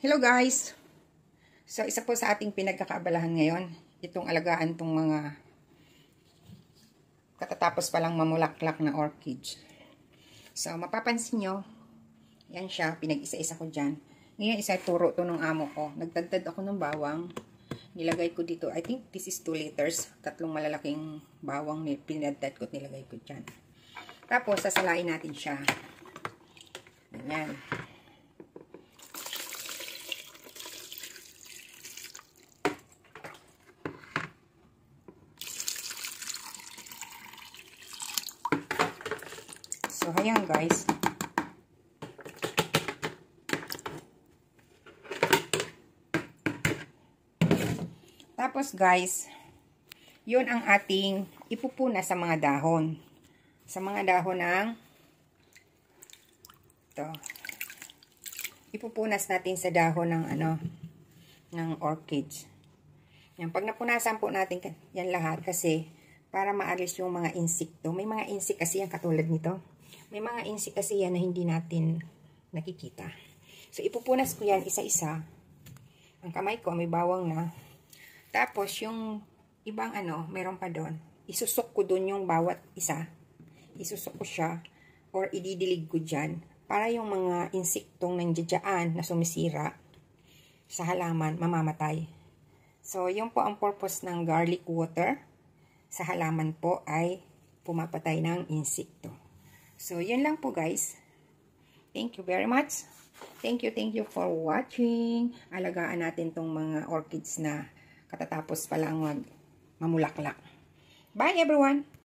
Hello guys! So isa po sa ating pinagkakaabalahan ngayon, itong alagaan tong mga katatapos palang mamulaklak na orchids. So mapapansin nyo, yan siya, pinag-isa-isa ko dyan. Ngayon isa turo to ng amo ko. Nagdagdad ako ng bawang, nilagay ko dito, I think this is 2 liters, tatlong malalaking bawang pinagdad ko, nilagay ko dyan. Tapos sasalain natin siya. Ganyan. So, ayan guys. Tapos guys, yun ang ating ipupuna sa mga dahon. Sa mga dahon ng ito. Ipupunas natin sa dahon ng ng orchids. Yan, pag napunasan po natin yan lahat kasi para maalis yung mga insekto. May mga insect kasi yan katulad nito. May mga insect kasi yan na hindi natin nakikita. So, ipupunas ko yan isa-isa. Ang kamay ko, may bawang na. Tapos, yung ibang meron pa doon. Isusok ko doon yung bawat isa. Isusok ko siya or ididilig ko dyan para yung mga insektong nandiyan na sumisira sa halaman, mamamatay. So, yun po ang purpose ng garlic water. Sa halaman po ay pumapatay ng insekto. So, yun lang po guys. Thank you very much. Thank you for watching. Alagaan natin tong mga orchids na katatapos pa lang mamulaklak. Bye everyone!